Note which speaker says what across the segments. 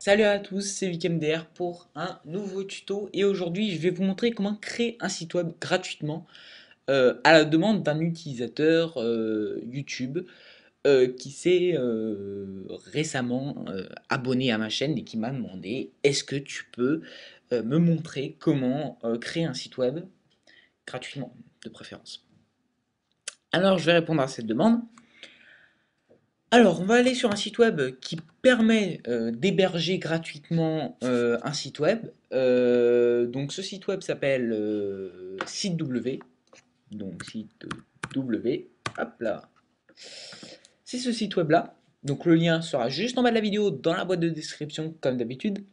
Speaker 1: Salut à tous, c'est VicMDR pour un nouveau tuto et aujourd'hui je vais vous montrer comment créer un site web gratuitement à la demande d'un utilisateur YouTube qui s'est récemment abonné à ma chaîne et qui m'a demandé est-ce que tu peux me montrer comment créer un site web gratuitement de préférence. Alors je vais répondre à cette demande. Alors, on va aller sur un site web qui permet d'héberger gratuitement un site web. Donc, ce site web s'appelle Site W. Donc, Site W. Hop là. C'est ce site web là. Donc, le lien sera juste en bas de la vidéo dans la boîte de description, comme d'habitude.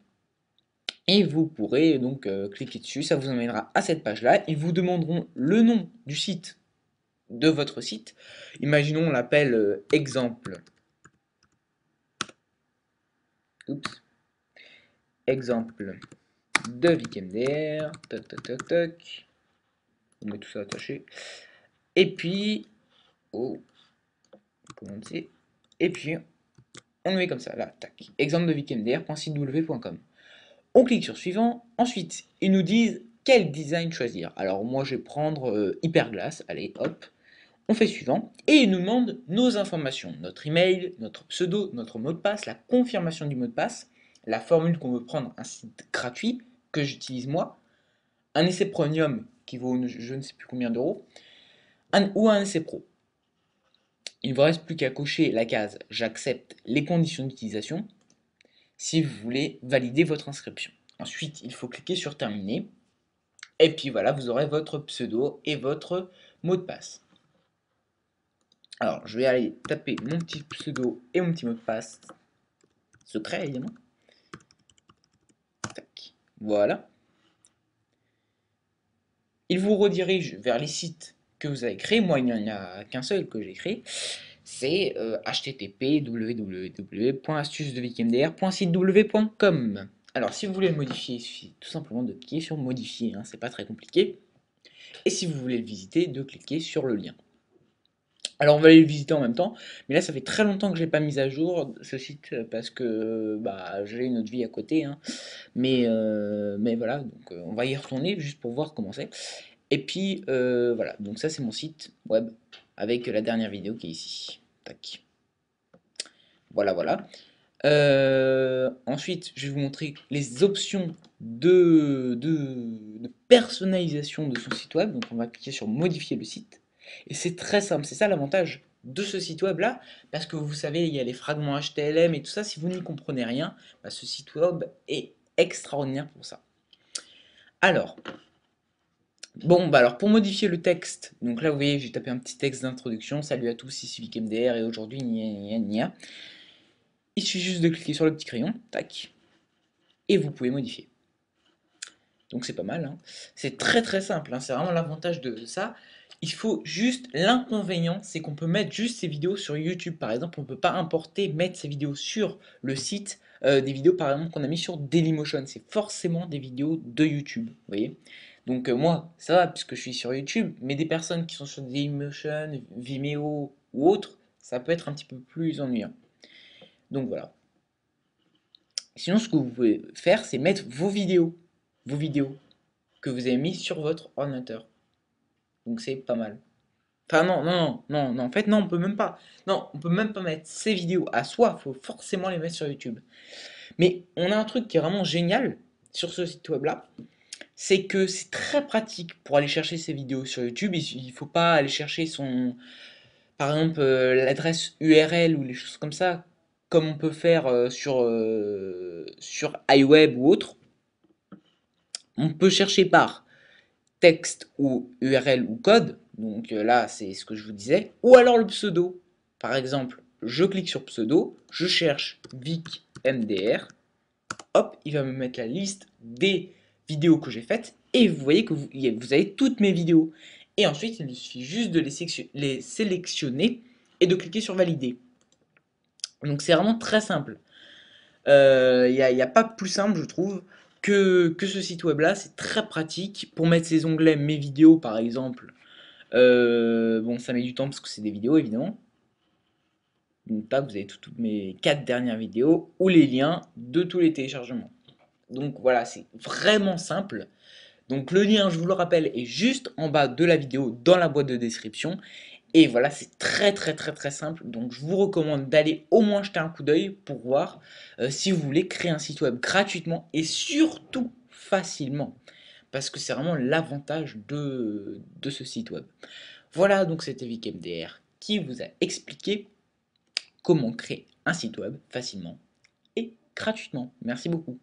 Speaker 1: Et vous pourrez donc cliquer dessus. Ça vous emmènera à cette page là. Ils vous demanderont le nom du site de votre site. Imaginons, on l'appelle exemple. Oups. Exemple de VicMDR, tac tac tac tac, on met tout ça attaché, et puis, oh, comment c'est, et puis on le met comme ça, là, tac, exemple de VicMDR.sitew.com. On clique sur suivant, ensuite ils nous disent quel design choisir. Alors moi je vais prendre Hyperglass, allez hop, on fait suivant, et ils nous demandent nos informations, notre email, notre pseudo, notre mot de passe, la confirmation du mot de passe, la formule qu'on veut prendre un site gratuit que j'utilise moi, un essai premium qui vaut je ne sais plus combien d'euros, ou un essai pro. Il ne vous reste plus qu'à cocher la case j'accepte les conditions d'utilisation si vous voulez valider votre inscription. Ensuite, il faut cliquer sur terminer. Et puis voilà, vous aurez votre pseudo et votre mot de passe. Alors, je vais aller taper mon petit pseudo et mon petit mot de passe secret, évidemment. Tac. Voilà. Il vous redirige vers les sites que vous avez créés. Moi, il n'y en a qu'un seul que j'ai créé. C'est http www.astucesdevicmdr.sitew.com. Alors, si vous voulez le modifier, il suffit tout simplement de cliquer sur modifier, hein, c'est pas très compliqué. Et si vous voulez le visiter, de cliquer sur le lien. Alors, on va aller le visiter en même temps, mais là, ça fait très longtemps que je l'ai pas mis à jour ce site parce que bah, j'ai une autre vie à côté, hein. Mais voilà, donc on va y retourner juste pour voir comment c'est. Et puis voilà, donc ça c'est mon site web avec la dernière vidéo qui est ici. Tac. Voilà, voilà. Ensuite, je vais vous montrer les options de personnalisation de son site web. Donc, on va cliquer sur modifier le site. Et c'est très simple, c'est ça l'avantage de ce site web là, parce que vous savez, il y a les fragments HTML et tout ça. Si vous n'y comprenez rien, bah, ce site web est extraordinaire pour ça. Alors, bon, bah alors pour modifier le texte, donc là vous voyez, j'ai tapé un petit texte d'introduction. Salut à tous, ici VicMDR et aujourd'hui, gna gna gna. Il suffit juste de cliquer sur le petit crayon, tac, et vous pouvez modifier. Donc c'est pas mal, hein. C'est très très simple, hein. C'est vraiment l'avantage de ça. Il faut juste, l'inconvénient, c'est qu'on peut mettre juste ces vidéos sur YouTube. Par exemple, on peut pas importer, mettre ces vidéos sur le site, des vidéos par exemple qu'on a mis sur Dailymotion. C'est forcément des vidéos de YouTube, vous voyez. Donc moi, ça va puisque je suis sur YouTube, mais des personnes qui sont sur Dailymotion, Vimeo ou autres, ça peut être un petit peu plus ennuyant. Donc voilà. Sinon, ce que vous pouvez faire, c'est mettre vos vidéos que vous avez mis sur votre ordinateur. Donc c'est pas mal. Enfin non, non, non, non, en fait non, on peut même pas. Non, on peut même pas mettre ces vidéos à soi, il faut forcément les mettre sur YouTube. Mais on a un truc qui est vraiment génial sur ce site web là, c'est que c'est très pratique pour aller chercher ces vidéos sur YouTube. Il faut pas aller chercher son, par exemple, l'adresse URL ou les choses comme ça, comme on peut faire sur iWeb ou autre. On peut chercher par texte ou URL ou code, donc là c'est ce que je vous disais, ou alors le pseudo. Par exemple, je clique sur pseudo, je cherche VicMDR, hop, il va me mettre la liste des vidéos que j'ai faites, et vous voyez que vous avez toutes mes vidéos. Et ensuite, il suffit juste de les sélectionner et de cliquer sur valider. Donc c'est vraiment très simple. Il y a pas plus simple, je trouve, que ce site web là. C'est très pratique pour mettre ces onglets, mes vidéos par exemple. Bon, ça met du temps parce que c'est des vidéos évidemment. Donc là, vous avez toutes mes 4 dernières vidéos ou les liens de tous les téléchargements. Donc voilà, c'est vraiment simple. Donc le lien, je vous le rappelle, est juste en bas de la vidéo dans la boîte de description. Et voilà, c'est très simple. Donc je vous recommande d'aller au moins jeter un coup d'œil pour voir si vous voulez créer un site web gratuitement et surtout facilement. Parce que c'est vraiment l'avantage de ce site web. Voilà, donc c'était VicMDR qui vous a expliqué comment créer un site web facilement et gratuitement. Merci beaucoup.